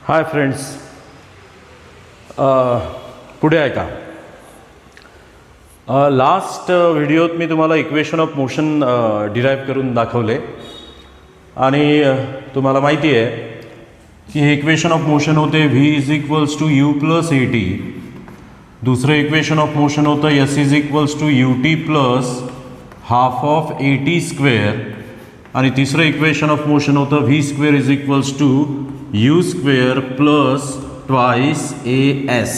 Hi friends, पुढे ऐका. Last व्हिडिओत मी तुम्हाला इक्वेशन ऑफ मोशन डिराईव्ह करून दाखवले आणि तुम्हाला माहिती आहे की हे इक्वेशन ऑफ मोशन होते v is equals to u plus a t. दुसरं इक्वेशन ऑफ मोशन होतं s is equals to u t plus half of a t square आणि तिसरं इक्वेशन ऑफ मोशन होतं v square is equals to u square plus twice a s.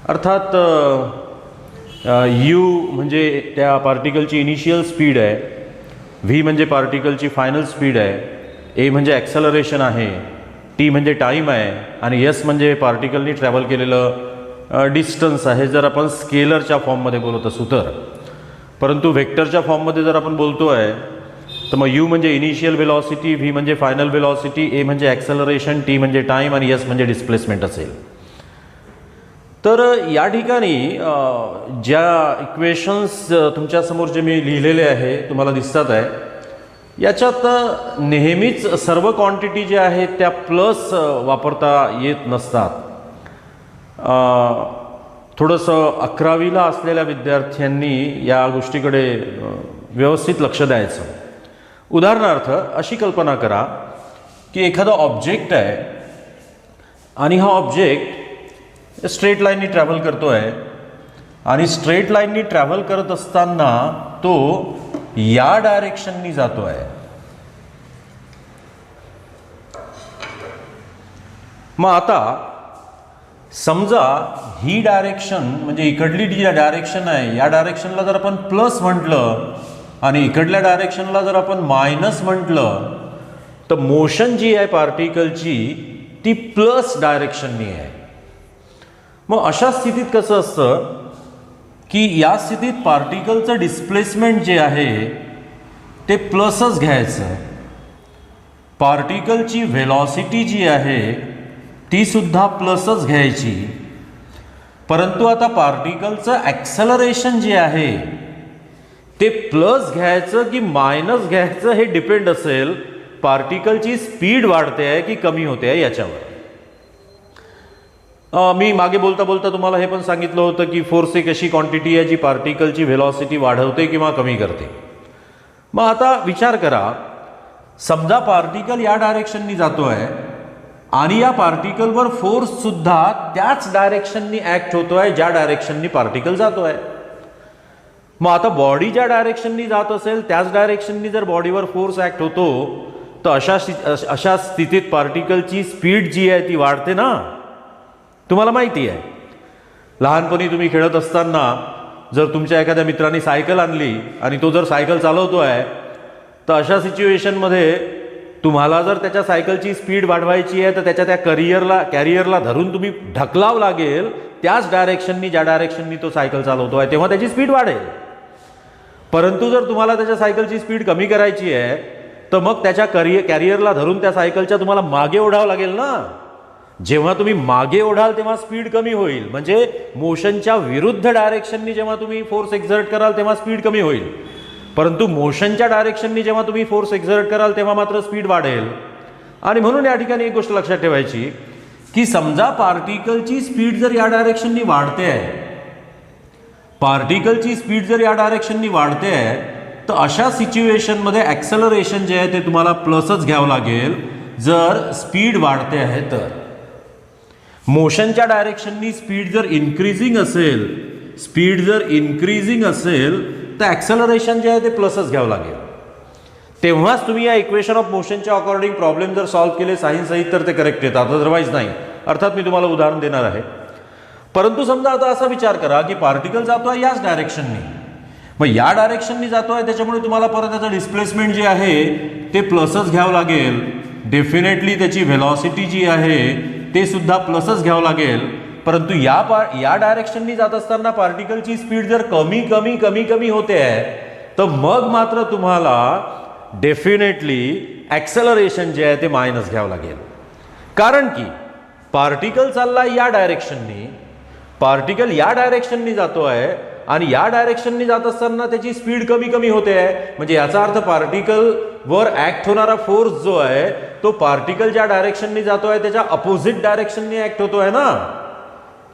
अर्थात u म्हणजे त्या पार्टिकलची initial speed आहे, v म्हणजे पार्टिकलची फायनल स्पीड आहे, ए म्हणजे ॲक्सेलरेशन आहे, टी म्हणजे टाईम आहे आणि एस म्हणजे पार्टिकलनी ट्रॅव्हल केलेलं डिस्टन्स आहे जर आपण स्केलरच्या फॉर्ममध्ये बोलत असू तर. परंतु व्हेक्टरच्या फॉर्ममध्ये जर आपण बोलतो आहे तर मग यू म्हणजे इनिशियल वेलॉसिटी, व्ही म्हणजे फायनल वेलॉसिटी, ए म्हणजे ॲक्सेलरेशन, टी म्हणजे टाईम आणि एस म्हणजे डिस्प्लेसमेंट असेल. तर या ठिकाणी ज्या इक्वेशन्स तुमच्यासमोर जे मी लिहिलेले आहे तुम्हाला दिसतात आहे, याच्यात नेहमीच सर्व क्वांटिटी ज्या आहेत त्या प्लस वापरता येत नसतात. थोडंसं 11वीला असलेल्या विद्यार्थ्यांनी या गोष्टीकडे व्यवस्थित लक्ष द्यायचं. उदाहरणार्थ अशी कल्पना करा की एखादा ऑब्जेक्ट आहे आणि हा ऑब्जेक्ट स्ट्रेट लाईननी ट्रॅव्हल करतो आहे आणि स्ट्रेट लाईननी ट्रॅव्हल करत असताना तो या डायरेक्शननी जातो आहे. मग आता समजा ही डायरेक्शन म्हणजे इकडली जी डायरेक्शन आहे या डायरेक्शनला जर आपण प्लस म्हटलं आणि इकडल्या डायरेक्शनला जर आपण मायनस म्हटलं तर मोशन जी आहे पार्टिकलची ती प्लस डायरेक्शननी आहे. मग अशा स्थितीत कसं असतं की या स्थितीत पार्टिकलचं डिस्प्लेसमेंट जे आहे ते प्लसच घ्यायचं. पार्टिकलची व्हेलॉसिटी जी आहे ती सुद्धा प्लसच घ्यायची. परंतु आता पार्टिकलचं ॲक्सेलरेशन जे आहे ते प्लस घ्यायचं की मायनस घ्यायचं हे डिपेंड असेल पार्टिकलची स्पीड वाढते आहे की कमी होते आहे याच्यावर. मी मागे बोलता बोलता तुम्हाला हे पण सांगितलं होतं की फोर्स एक अशी क्वांटिटी आहे जी पार्टिकलची व्हेलॉसिटी वाढवते किंवा कमी करते. मग आता विचार करा, समजा पार्टिकल या डायरेक्शननी जातो आहे आणि या पार्टिकलवर फोर्स सुद्धा त्याच डायरेक्शननी ॲक्ट होतो आहे ज्या डायरेक्शननी पार्टिकल जातो आहे. मग आता बॉडी ज्या डायरेक्शननी जात असेल त्याच डायरेक्शननी जर बॉडीवर फोर्स ॲक्ट होतो तर अशा स्थितीत पार्टिकलची स्पीड जी आहे ती वाढते ना. तुम्हाला माहिती आहे, लहानपणी तुम्ही खेळत असताना जर तुमच्या एखाद्या मित्राने सायकल आणली आणि तो जर सायकल चालवतो आहे तर अशा सिच्युएशनमध्ये तुम्हाला जर त्याच्या सायकलची स्पीड वाढवायची आहे तर त्याच्या त्या कॅरियरला धरून तुम्ही ढकलावं लागेल त्याच डायरेक्शननी ज्या डायरेक्शननी तो सायकल चालवतो आहे, तेव्हा त्याची स्पीड वाढेल. परंतु जर तुम्हाला त्याच्या सायकलची स्पीड कमी करायची आहे तर मग त्याच्या कॅरियरला धरून त्या सायकलच्या तुम्हाला मागे ओढावं लागेल ना. जेव्हा तुम्ही मागे ओढाल तेव्हा स्पीड कमी होईल. म्हणजे मोशनच्या विरुद्ध डायरेक्शननी जेव्हा तुम्ही फोर्स एक्झर्ट कराल तेव्हा स्पीड कमी होईल. परंतु मोशनच्या डायरेक्शननी जेव्हा तुम्ही फोर्स एक्झर्ट कराल तेव्हा मात्र स्पीड वाढेल. आणि म्हणून या ठिकाणी एक गोष्ट लक्षात ठेवायची की समजा पार्टिकलची स्पीड जर या डायरेक्शननी वाढते आहे, पार्टिकलची स्पीड जर या डायरेक्शननी वाढते आहे तर अशा सिच्युएशनमध्ये ॲक्सेलरेशन जे आहे ते तुम्हाला प्लसच घ्यावं लागेल जर स्पीड वाढते आहे तर. मोशनच्या डायरेक्शननी स्पीड जर इन्क्रीजिंग असेल तर ॲक्सेलरेशन जे आहे ते प्लसच घ्यावं लागेल. तेव्हाच तुम्ही या इक्वेशन ऑफ मोशनच्या अकॉर्डिंग प्रॉब्लेम जर सॉल्व्ह केले सायन्स सहित तर ते करेक्ट येतात, अदरवाईज नाही. अर्थात मी तुम्हाला उदाहरण देणार आहे. परंतु समजा आता असा विचार करा की पार्टिकल जातो आहे याच डायरेक्शननी, मग या डायरेक्शननी जातो आहे त्याच्यामुळे तुम्हाला परत त्याचं डिस्प्लेसमेंट जे आहे ते प्लसच घ्यावं लागेल. डेफिनेटली त्याची व्हेलॉसिटी जी आहे ते सुद्धा प्लसच घ्यावं लागेल. परंतु या डायरेक्शननी जात असताना पार्टिकलची स्पीड जर कमी कमी कमी कमी होते आहे तर मग मात्र तुम्हाला डेफिनेटली ॲक्सेलरेशन जे आहे ते मायनस घ्यावं लागेल. कारण की पार्टिकल चालला या डायरेक्शननी, पार्टिकल या डायरेक्शननी जातो आहे आणि या डायरेक्शनने जात असताना त्याची स्पीड कमी कमी होते आहे, म्हणजे याचा अर्थ पार्टिकल वर ऍक्ट होणारा फोर्स जो आहे तो पार्टिकल ज्या डायरेक्शनने जातोय त्याच्या अपोजिट डायरेक्शनने ऍक्ट होतोय ना.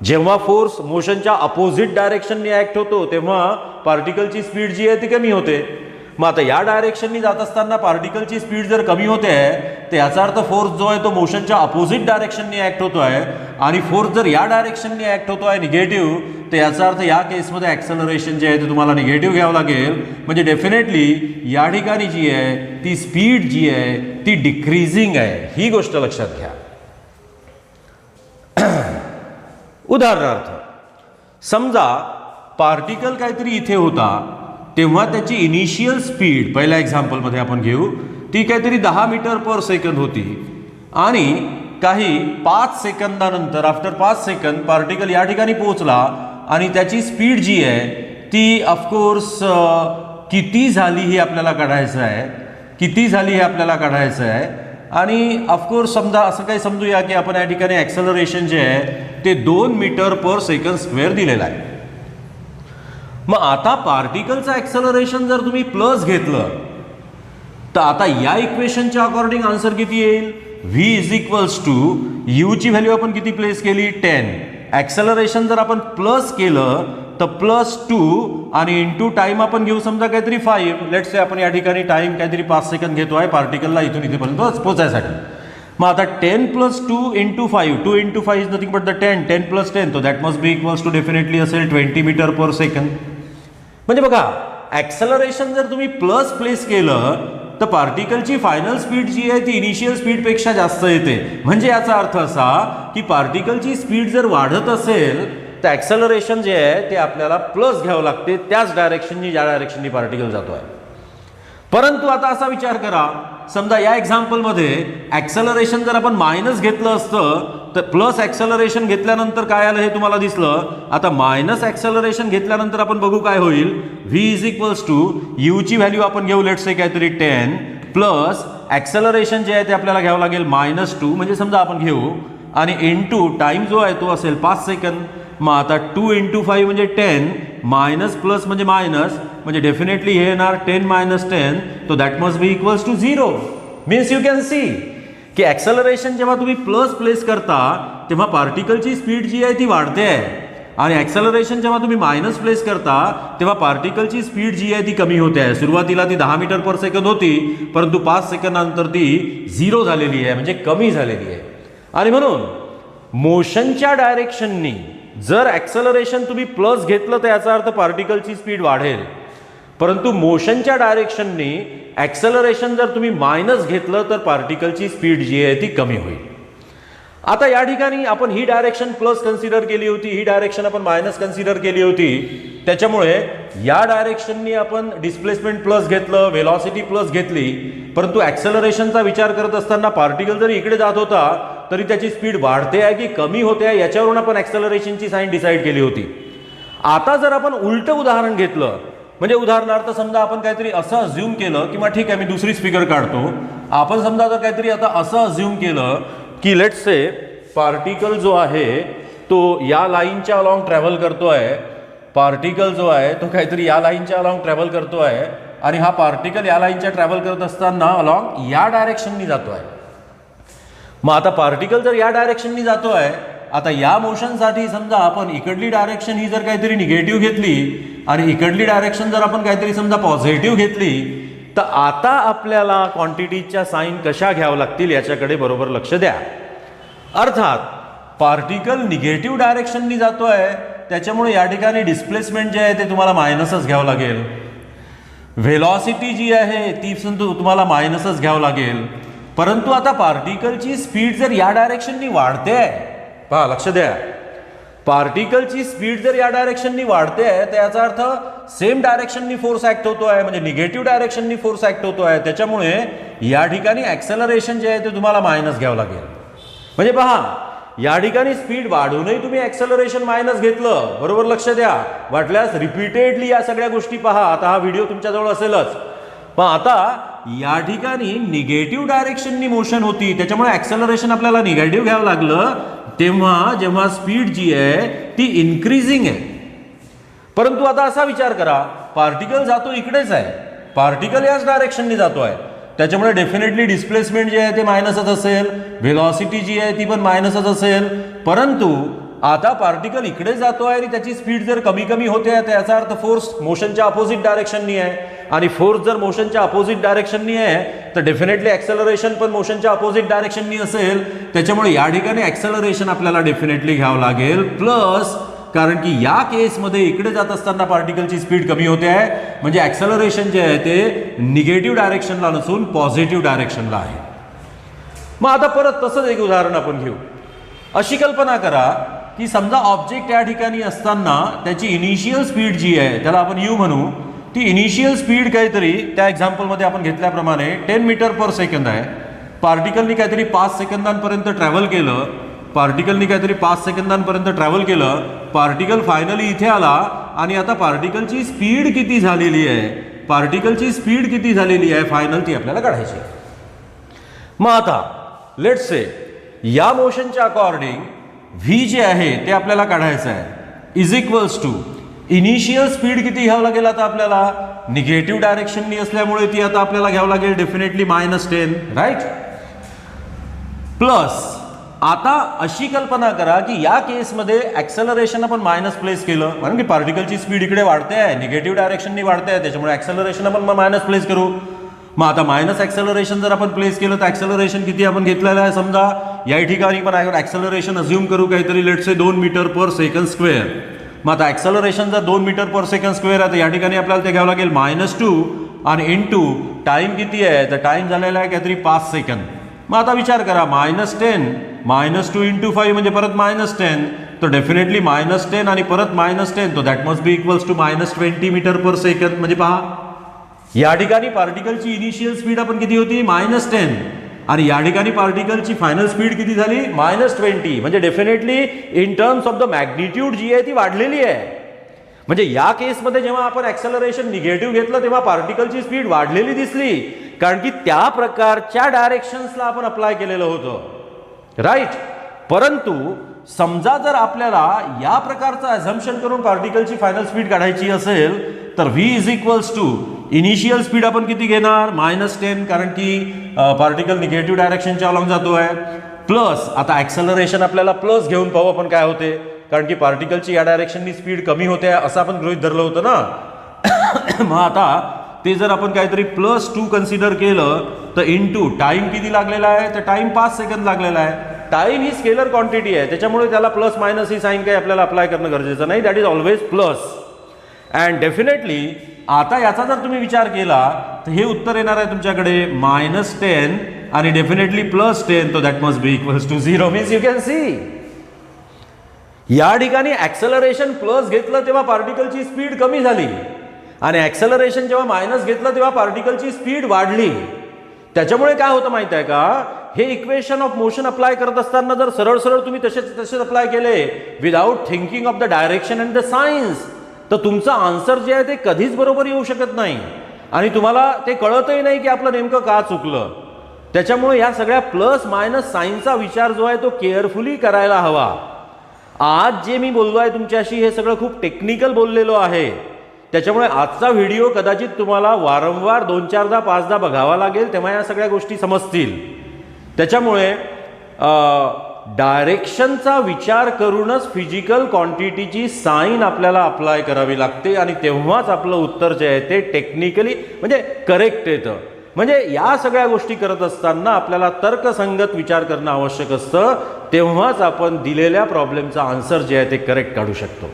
जेव्हा फोर्स मोशनच्या अपोजिट डायरेक्शनने ऍक्ट होतो तेव्हा पार्टिकलची स्पीड जी आहे ती कमी होते. मग आता या डायरेक्शननी जात असताना पार्टिकलची स्पीड जर कमी होते आहे तर याचा अर्थ फोर्स जो आहे तो मोशनच्या अपोजिट डायरेक्शनने ऍक्ट होतोय, आणि फोर्स जर या डायरेक्शनने ऍक्ट होतोय निगेटिव्ह, तर याचा अर्थ या केसमध्ये ॲक्सेलरेशन जे आहे ते तुम्हाला निगेटिव्ह घ्यावं लागेल. म्हणजे डेफिनेटली या ठिकाणी जी आहे ती स्पीड जी आहे ती डिक्रीजिंग आहे, ही गोष्ट लक्षात घ्या. उदाहरणार्थ समजा पार्टिकल काहीतरी इथे होता, तेव्हा त्याची इनिशियल स्पीड पहिल्या एक्झाम्पलमध्ये आपण घेऊ, ती काहीतरी 10 मीटर पर सेकंद होती, आणि काही 5 सेकंदानंतर आफ्टर 5 सेकंद पार्टिकल या ठिकाणी पोहोचला आणि त्याची स्पीड जी आहे ती ऑफकोर्स किती झाली ही आपल्याला काढायचं आहे, किती झाली हे आपल्याला काढायचं आहे. आणि ऑफकोर्स समजा असं काही समजूया की आपण या ठिकाणी ॲक्सेलरेशन जे आहे ते 2 मीटर पर सेकंद स्क्वेअर दिलेलं आहे. मग आता पार्टिकलचं ॲक्सेलरेशन जर तुम्ही प्लस घेतलं तर आता या इक्वेशनच्या अकॉर्डिंग आन्सर किती येईल, v इज इक्वल्स टू यूची व्हॅल्यू आपण किती प्लेस केली 10, ॲक्सेलरेशन जर आपण प्लस केलं तर +2 आणि इंटू टाइम आपण घेऊ समजा काहीतरी 5. लेट्स से आपण या ठिकाणी टाइम काहीतरी 5 सेकंद घेतो आहे पार्टिकलला इथून इथेपर्यंत पोहोचायसाठी. मग आता 10 + 2 × 5, 2 × 5 इज नथिंग बट द 10, 10 + 10, तो that must be equals to definitely असेल 20 मीटर पर सेकंद. म्हणजे बघा ॲक्सेलरेशन जर तुम्ही प्लस प्लेस केलं तर पार्टिकलची फायनल स्पीड जी आहे ती इनिशियल स्पीडपेक्षा जास्त येते. म्हणजे याचा अर्थ असा की पार्टिकलची स्पीड जर वाढत असेल तर ॲक्सेलरेशन जे आहे ते आपल्याला प्लस घ्यावं लागते त्याच डायरेक्शननी ज्या डायरेक्शननी पार्टिकल जातो आहे. परंतु आता असा विचार करा, समजा या एक्झाम्पलमध्ये ॲक्सेलरेशन जर आपण मायनस घेतलं असतं तर प्लस ॲक्सेलरेशन घेतल्यानंतर काय आलं हे तुम्हाला दिसलं. आता मायनस ॲक्सेलरेशन घेतल्यानंतर आपण बघू काय होईल, v इज इक्वल्स टू यूची व्हॅल्यू आपण घेऊ लेट्स से काहीतरी 10 प्लस ॲक्सेलरेशन जे आहे ते आपल्याला घ्यावं लागेल -2 म्हणजे समजा आपण घेऊ, आणि इंटू टाइम जो आहे तो असेल 5 सेकंद. मग आता 2 × 5 म्हणजे 10, मायनस प्लस म्हणजे मायनस, म्हणजे डेफिनेटली हे येणार 10 - 10, तो that must be equals to 0. Means you can see की ॲक्सेलरेशन जेव्हा तुम्ही प्लस प्लेस करता तेव्हा पार्टिकलची स्पीड जी आहे ती वाढते आहे, आणि ॲक्सेलरेशन जेव्हा तुम्ही मायनस प्लेस करता तेव्हा पार्टिकलची स्पीड जी आहे ती कमी होते आहे. सुरुवातीला ती 10 मीटर पर सेकंद होती, परंतु 5 सेकंदानंतर ती 0 झालेली आहे, म्हणजे कमी झालेली आहे. आणि म्हणून मोशनच्या डायरेक्शननी जर ॲक्सेलरेशन तुम्ही प्लस घेतलं तर याचा अर्थ पार्टिकलची स्पीड वाढेल, परंतु मोशनच्या डायरेक्शननी ॲक्सेलरेशन जर तुम्ही मायनस घेतलं तर पार्टिकलची स्पीड जी आहे ती कमी होईल. आता या ठिकाणी आपण ही डायरेक्शन प्लस कन्सिडर केली होती, ही डायरेक्शन आपण मायनस कन्सिडर केली होती, त्याच्यामुळे या डायरेक्शननी आपण डिस्प्लेसमेंट प्लस घेतलं, व्हेलॉसिटी प्लस घेतली, परंतु ॲक्सेलरेशनचा विचार करत असताना पार्टिकल जरी इकडे जात होता तरी त्याची स्पीड वाढते आहे की कमी होते आहे याच्यावरून आपण ॲक्सेलरेशनची साईन डिसाईड केली होती. आता जर आपण उलटं उदाहरण घेतलं, म्हणजे उदाहरणार्थ समजा आपण काहीतरी असं अज्युम केलं, किंवा ठीक आहे मी दुसरी स्पीकर काढतो, आपण समजा जर काहीतरी आता असं अज्युम केलं की लेट्स से पार्टिकल जो आहे तो या लाईनच्या अलॉंग ट्रॅव्हल करतो आहे, पार्टिकल जो आहे तो काहीतरी या लाईनच्या अलॉंग ट्रॅव्हल करतो आहे, आणि हा पार्टिकल या लाईनच्या ट्रॅव्हल करत असताना अलॉंग या डायरेक्शननी जातो आहे. मग आता पार्टिकल जर या डायरेक्शननी जातो आहे, आता या मोशनसाठी समजा आपण इकडली डायरेक्शन ही जर काहीतरी निगेटिव्ह घेतली आणि इकडली डायरेक्शन जर आपण काहीतरी समजा पॉझिटिव्ह घेतली, तर आता आपल्याला क्वांटिटीच्या साईन कशा घ्याव्या लागतील याच्याकडे बरोबर लक्ष द्या. अर्थात पार्टिकल निगेटिव्ह डायरेक्शननी जातो आहे, त्याच्यामुळे या ठिकाणी डिस्प्लेसमेंट जे आहे ते तुम्हाला मायनसच घ्यावं लागेल, व्हेलॉसिटी जी आहे ती तुम्हाला मायनसच घ्यावं लागेल. परंतु आता पार्टिकलची स्पीड जर या डायरेक्शननी वाढते आहे, पहा लक्ष द्या, पार्टिकलची स्पीड जर या डायरेक्शननी वाढते आहे तर याचा अर्थ सेम डायरेक्शननी फोर्स ऍक्ट होतो आहे, म्हणजे निगेटिव्ह डायरेक्शननी फोर्स ऍक्ट होतो आहे, त्याच्यामुळे या ठिकाणी ॲक्सेलरेशन जे आहे ते तुम्हाला मायनस घ्यावं लागेल. म्हणजे पहा या ठिकाणी स्पीड वाढूनही तुम्ही ॲक्सेलरेशन मायनस घेतलं, बरोबर लक्ष द्या. वाटल्यास रिपीटेडली या सगळ्या गोष्टी पहा, आता हा व्हिडिओ तुमच्याजवळ असेलच. पण आता या ठिकाणी निगेटिव्ह डायरेक्शननी मोशन होती, त्याच्यामुळे ॲक्सेलरेशन आपल्याला निगेटिव्ह घ्यावं लागलं, तेव्हा जेव्हा स्पीड जी आहे ती इन्क्रीजिंग आहे. परंतु आता असा विचार करा, पार्टिकल जातो इकडेच आहे, पार्टिकल याच डायरेक्शनने जातो आहे, त्याच्यामुळे डेफिनेटली डिस्प्लेसमेंट जे आहे ते मायनसच असेल, व्हेलॉसिटी जी आहे ती पण मायनसच असेल. परंतु आता पार्टिकल इकडे जातो आहे आणि त्याची स्पीड जर कमी कमी होते आहे, तर याचा अर्थ फोर्स मोशनच्या अपोजिट डायरेक्शननी आहे, आणि फोर्स जर मोशनच्या अपोजिट डायरेक्शननी आहे तर डेफिनेटली ॲक्सेलरेशन पण मोशनच्या अपोजिट डायरेक्शननी असेल. त्याच्यामुळे या ठिकाणी ॲक्सेलरेशन आपल्याला डेफिनेटली घ्यावं लागेल प्लस, कारण की या केसमध्ये इकडे जात असताना पार्टिकलची स्पीड कमी होते आहे, म्हणजे ॲक्सेलरेशन जे आहे ते निगेटिव्ह डायरेक्शनला नसून पॉझिटिव्ह डायरेक्शनला आहे. मग आता परत तसंच एक उदाहरण आपण घेऊ. अशी कल्पना करा की समजा ऑब्जेक्ट या ठिकाणी असताना त्याची इनिशियल स्पीड जी आहे त्याला आपण यू म्हणू, ती इनिशियल स्पीड काहीतरी त्या एक्झाम्पलमध्ये आपण घेतल्याप्रमाणे 10 मीटर पर सेकंद आहे. पार्टिकलनी काहीतरी 5 सेकंदांपर्यंत ट्रॅव्हल केलं, पार्टिकल फायनली इथे आला, आणि आता पार्टिकलची स्पीड किती झालेली आहे फायनल ती आपल्याला काढायची. मग आता लेट्स से या मोशनच्या अकॉर्डिंग व्ही जे आहे ते आपल्याला काढायचं आहे, is equals to initial speed किती घ्यावं लागेल आता आपल्याला, निगेटिव्ह डायरेक्शननी असल्यामुळे ती आता आपल्याला घ्यावं लागेल डेफिनेटली -10, राईट. प्लस आता अशी कल्पना करा की या केसमध्ये ॲक्सेलरेशन आपण मायनस प्लेस केलं, कारण की पार्टिकलची स्पीड इकडे वाढते आहे, निगेटिव्ह डायरेक्शननी वाढते आहे, त्याच्यामुळे ॲक्सेलरेशन आपण मायनस प्लेस करू. मग आता मायनस ॲक्सेलरेशन जर आपण प्लेस केलं तर ॲक्सेलरेशन किती आपण घेतलेलं आहे, समजा या ठिकाणी पण ॲक्सेलरेशन अज्युम करू काहीतरी let's say 2 metre per second square. मग आता ॲक्सेलरेशन जर 2 मीटर पर सेकंड स्क्वेअर आहे तर या ठिकाणी आपल्याला ते घ्यावं लागेल -2 आणि इंटू टाईम किती आहे, तर टाईम झालेला आहे काहीतरी 5 सेकंद. मग आता विचार करा, -10 -2 इंटू 5 म्हणजे परत -10, तर डेफिनेटली -10 आणि परत -10, तो that must be equals to -20 metre per second. म्हणजे पहा या ठिकाणी पार्टिकलची इनिशियल स्पीड आपण किती होती -10, आणि या ठिकाणी पार्टिकलची फायनल स्पीड किती झाली -20, म्हणजे definitely in terms of the magnitude जी आहे ती वाढलेली आहे. म्हणजे या केसमध्ये जेव्हा आपण ॲक्सेलरेशन निगेटिव्ह घेतलं तेव्हा पार्टिकलची स्पीड वाढलेली दिसली, कारण की त्या प्रकारच्या डायरेक्शन्सला आपण अप्लाय केलेलं होतं, राईट. परंतु समजा जर आपल्याला या प्रकारचं अझम्पशन करून पार्टिकलची फायनल स्पीड काढायची असेल तर v is equals to initial speed आपण किती घेणार -10, कारण की पार्टिकल निगेटिव्ह डायरेक्शनच्या अलॉंग जातो आहे, प्लस आता ॲक्सेलरेशन आपल्याला प्लस घेऊन पाहू आपण काय होते, कारण की पार्टिकलची या डायरेक्शननी स्पीड कमी होते असं आपण गृहीत धरलं होतं ना. मग आता ते जर आपण काहीतरी +2 कन्सिडर केलं तर इंटू टाईम किती लागलेला आहे, तर टाईम 5 सेकंद लागलेला आहे. टाईम ही स्केलर क्वांटिटी आहे, त्याच्यामुळे त्याला प्लस मायनस ही साईन काही आपल्याला अप्लाय करणं गरजेचं नाही, that is always plus. And definitely आता याचा जर तुम्ही विचार केला तर हे उत्तर येणार आहे तुमच्याकडे -10 आणि डेफिनेटली +10, तो that must be equals to 0. Means you can see या ठिकाणी ॲक्सेलरेशन प्लस घेतलं तेव्हा पार्टिकलची स्पीड कमी झाली, आणि ॲक्सेलरेशन जेव्हा मायनस घेतलं तेव्हा पार्टिकलची स्पीड वाढली. त्याच्यामुळे काय होतं माहिती आहे का, हे इक्वेशन ऑफ मोशन अप्लाय करत असताना जर सरळ सरळ तुम्ही तसेच अप्लाय केले without thinking of the direction and the science, तर तुमचं आन्सर जे आहे ते कधीच बरोबर येऊ शकत नाही, आणि तुम्हाला ते कळतही नाही की आपलं नेमकं का चुकलं. त्याच्यामुळे या सगळ्या प्लस मायनस सायन्सचा विचार जो आहे तो केअरफुली करायला हवा. आज जे मी बोललो आहे तुमच्याशी हे सगळं खूप टेक्निकल बोललेलो आहे, त्याच्यामुळे आजचा व्हिडिओ कदाचित तुम्हाला वारंवार 2-4दा 5दा बघावा लागेल, तेव्हा या सगळ्या गोष्टी समजतील. त्याच्यामुळे डायरेक्शनचा विचार करूनच फिजिकल क्वांटिटीची साईन आपल्याला अप्लाय करावी लागते, आणि तेव्हाच आपलं उत्तर जे आहे ते टेक्निकली म्हणजे करेक्ट येतं. म्हणजे या सगळ्या गोष्टी करत असताना आपल्याला तर्कसंगत विचार करणं आवश्यक असतं, तेव्हाच आपण दिलेल्या प्रॉब्लेमचा आन्सर जे आहे ते करेक्ट काढू शकतो.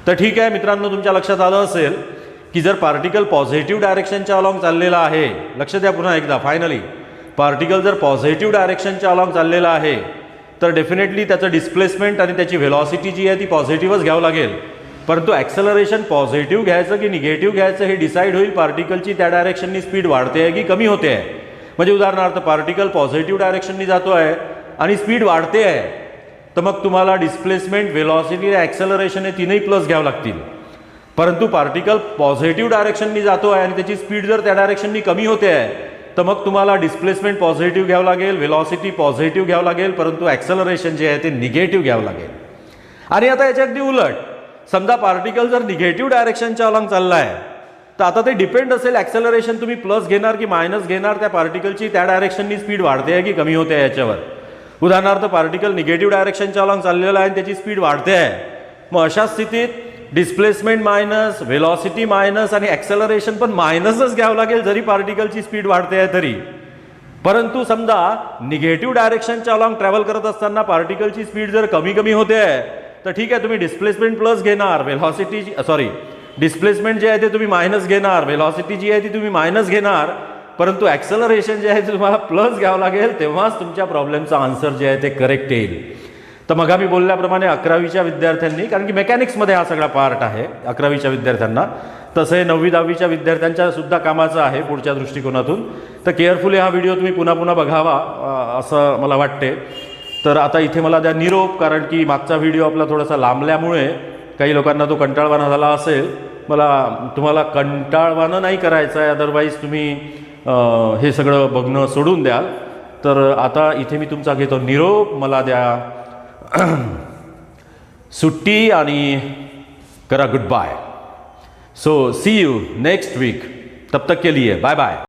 तर ठीक आहे मित्रांनो, तुमच्या लक्षात आलं असेल की जर पार्टिकल पॉझिटिव्ह डायरेक्शनच्या अलॉंग चाललेला आहे, लक्ष द्या पुन्हा एकदा, फायनली पार्टिकल जर पॉझिटिव्ह डायरेक्शनच्या अलॉंग चाललेला आहे तर डेफिनेटली त्याचं डिस्प्लेसमेंट आणि त्याची व्हेलॉसिटी जी आहे ती पॉझिटिव्हच घ्यावं लागेल. परंतु ॲक्सेलरेशन पॉझिटिव्ह घ्यायचं की निगेटिव्ह घ्यायचं हे डिसाईड होईल पार्टिकलची त्या डायरेक्शननी स्पीड वाढते आहे की कमी होते आहे. म्हणजे उदाहरणार्थ पार्टिकल पॉझिटिव्ह डायरेक्शननी जातो आहे आणि स्पीड वाढते आहे, तर मग तुम्हाला डिस्प्लेसमेंट, व्हेलॉसिटी, ॲक्सेलरेशन हे तीनही प्लस घ्यावं लागतील. परंतु पार्टिकल पॉझिटिव्ह डायरेक्शननी जातो आहे आणि त्याची स्पीड जर त्या डायरेक्शननी कमी होते आहे तर मग तुम्हाला डिस्प्लेसमेंट पॉझिटिव्ह घ्यावं लागेल, व्हेलॉसिटी पॉझिटिव्ह घ्यावं लागेल, परंतु ॲक्सेलरेशन जे आहे ते निगेटिव्ह घ्यावं लागेल. आणि आता याच्या अगदी उलट, समजा पार्टिकल जर निगेटिव्ह डायरेक्शनच्या अलॉंग चालला आहे तर आता ते डिपेंड असेल ॲक्सेलरेशन तुम्ही प्लस घेणार की मायनस घेणार, त्या पार्टिकलची त्या डायरेक्शननी स्पीड वाढते आहे की कमी होते आहे याच्यावर. उदाहरणार्थ पार्टिकल निगेटिव्ह डायरेक्शनच्या अलॉंग चाललेला आहे आणि त्याची स्पीड वाढते आहे, मग अशा स्थितीत डिस्प्लेसमेंट मायनस, व्हेलॉसिटी मायनस आणि ॲक्सेलरेशन पण मायनसच घ्यावं लागेल जरी पार्टिकलची स्पीड वाढते आहे तरी. परंतु समजा निगेटिव्ह डायरेक्शनच्या अलॉंग ट्रॅव्हल करत असताना पार्टिकलची स्पीड जर कमी कमी होते आहे तर ठीक आहे, तुम्ही डिस्प्लेसमेंट प्लस घेणार, डिस्प्लेसमेंट जे आहे ते तुम्ही मायनस घेणार, व्हेलॉसिटी जी आहे ती तुम्ही मायनस घेणार, परंतु ॲक्सेलरेशन जे आहे ते तुम्हाला प्लस घ्यावं लागेल, तेव्हाच तुमच्या प्रॉब्लेमचा आन्सर जे आहे ते करेक्ट येईल. तर मग मी बोलल्याप्रमाणे 11वीच्या विद्यार्थ्यांनी, कारण की मेकॅनिक्समध्ये हा सगळा पार्ट आहे 11वीच्या विद्यार्थ्यांना, तसं हे 9वी 10वीच्या विद्यार्थ्यांच्या सुद्धा कामाचं आहे पुढच्या दृष्टिकोनातून. तर केअरफुली हा व्हिडिओ तुम्ही पुन्हा पुन्हा बघावा असं मला वाटते. तर आता इथे मला द्या निरोप, कारण की मागचा व्हिडिओ आपला थोडासा लांबल्यामुळे काही लोकांना तो कंटाळवाणा झाला असेल. तुम्हाला कंटाळवाणं नाही करायचं आहे, अदरवाईज तुम्ही हे सगळं बघणं सोडून द्याल. तर आता इथे मी तुमचा घेतो निरोप. मला द्या सुट्टी आणि करा good bye. So see you next week. तब तक के लिए बाय बाय.